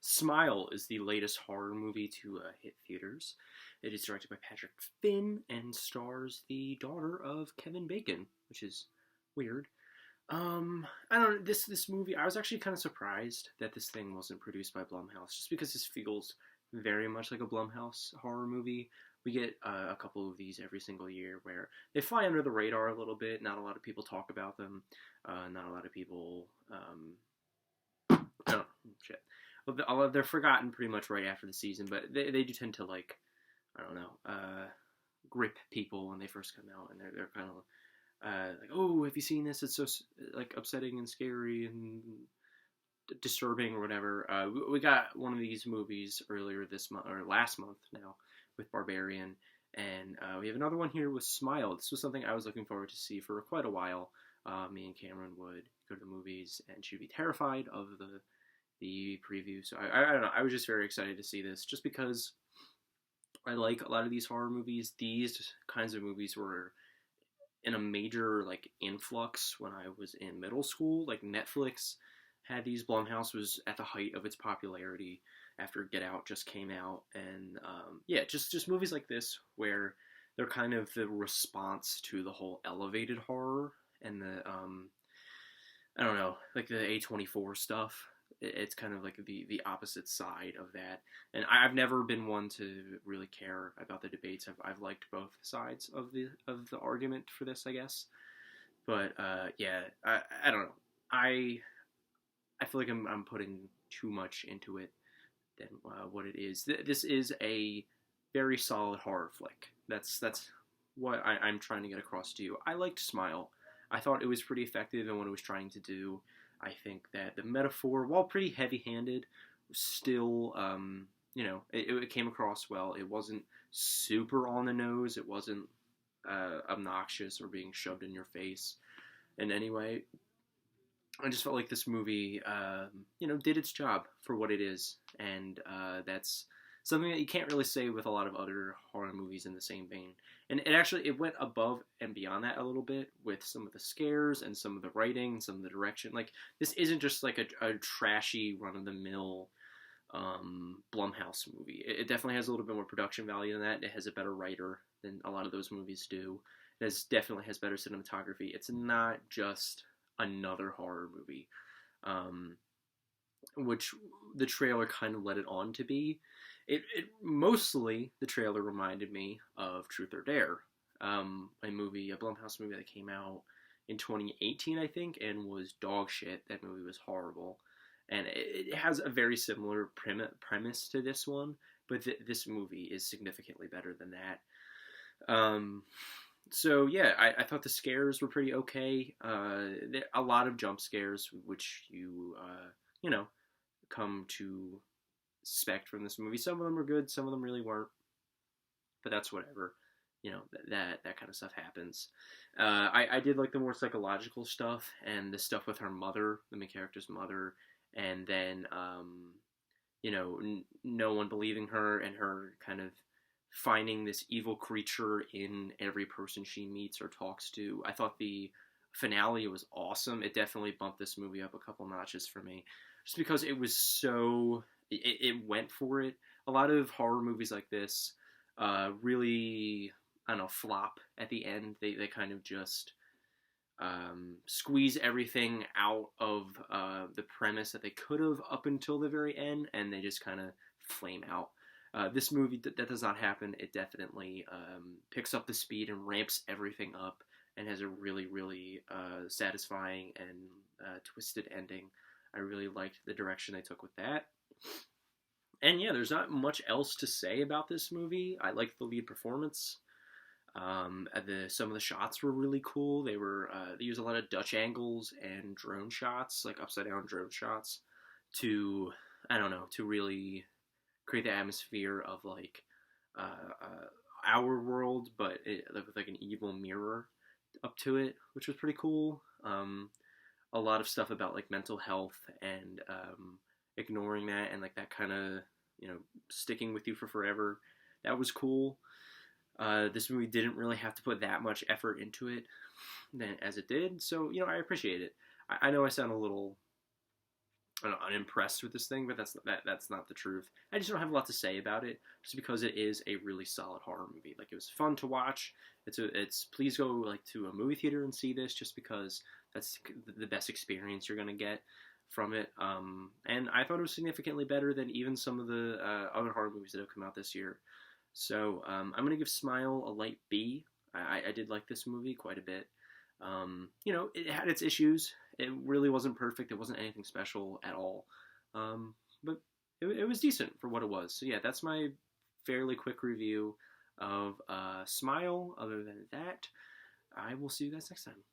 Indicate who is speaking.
Speaker 1: Smile is the latest horror movie to hit theaters. It is directed by Patrick Finn and stars the daughter of Kevin Bacon, which is weird. I don't know, this movie. I was actually kind of surprised that this thing wasn't produced by Blumhouse, just because this feels very much like a Blumhouse horror movie. We get a couple of these every single year where they fly under the radar a little bit. Not a lot of people talk about them. Not a lot of people. Oh shit. Well, they're forgotten pretty much right after the season, but they do tend to I don't know, grip people when they first come out, and they're kind of like, oh, have you seen this? It's so like upsetting and scary and disturbing or whatever. We got one of these movies earlier this month or last month now with Barbarian, and we have another one here with Smile. This was something I was looking forward to see for quite a while. Me and Cameron would go to the movies, and she'd be terrified of the preview. So I don't know. I was just very excited to see this, just because I like a lot of these horror movies. These kinds of movies were in a major influx when I was in middle school. Like Netflix had these. Blumhouse was at the height of its popularity after Get Out just came out, and yeah, just movies like this where they're kind of the response to the whole elevated horror and the I don't know, like the A24 stuff. It's kind of like the opposite side of that, and I've never been one to really care about the debates. I've liked both sides of the argument for this, I guess. But yeah, I don't know. I feel like I'm putting too much into it than what it is. This is a very solid horror flick. That's what I'm trying to get across to you. I liked Smile. I thought it was pretty effective in what it was trying to do. I think that the metaphor, while pretty heavy-handed, was still, it came across well. It wasn't super on the nose. It wasn't obnoxious or being shoved in your face in any way. I just felt like this movie, did its job for what it is, and that's something that you can't really say with a lot of other horror movies in the same vein. And it went above and beyond that a little bit with some of the scares and some of the writing and some of the direction. Like, this isn't just like a trashy, run-of-the-mill Blumhouse movie. It definitely has a little bit more production value than that. It has a better writer than a lot of those movies do. It definitely has better cinematography. It's not just another horror movie, which the trailer kind of led it on to be. It mostly, the trailer reminded me of Truth or Dare, a Blumhouse movie that came out in 2018, I think, and was dog shit. That movie was horrible, and it has a very similar premise to this one, but this movie is significantly better than that. So yeah, I thought the scares were pretty okay. A lot of jump scares, which you come to expect from this movie. Some of them are good, some of them really weren't, but that's whatever. That kind of stuff happens. I did like the more psychological stuff and the stuff with her mother, the main character's mother, and then no one believing her and her kind of finding this evil creature in every person she meets or talks to. I thought the finale was awesome. It definitely bumped this movie up a couple notches for me, just because it was so... It went for it. A lot of horror movies like this really, I don't know, flop at the end. They kind of just squeeze everything out of the premise that they could have up until the very end, and they just kind of flame out. This movie, that does not happen. It definitely picks up the speed and ramps everything up, and has a really, really satisfying and twisted ending. I really liked the direction they took with that. And yeah, there's not much else to say about this movie. I liked the lead performance. Some of the shots were really cool. They used a lot of Dutch angles and drone shots, like upside down drone shots, to really create the atmosphere of our world, but with like an evil mirror up to it, which was pretty cool. A lot of stuff about like mental health and ignoring that, and like that kind of sticking with you for forever. That was cool. This movie didn't really have to put that much effort into it as it did, so I appreciate it. I know I sound a little I don't know, unimpressed with this thing, but that's not the truth. I just don't have a lot to say about it, just because it is a really solid horror movie. Like, it was fun to watch. It's please go like to a movie theater and see this, just because that's the best experience you're gonna get from it. And I thought it was significantly better than even some of the other horror movies that have come out this year. So I'm gonna give Smile a light B. I did like this movie quite a bit. It had its issues. It really wasn't perfect. It wasn't anything special at all. But it was decent for what it was. So yeah, that's my fairly quick review of Smile. Other than that, I will see you guys next time.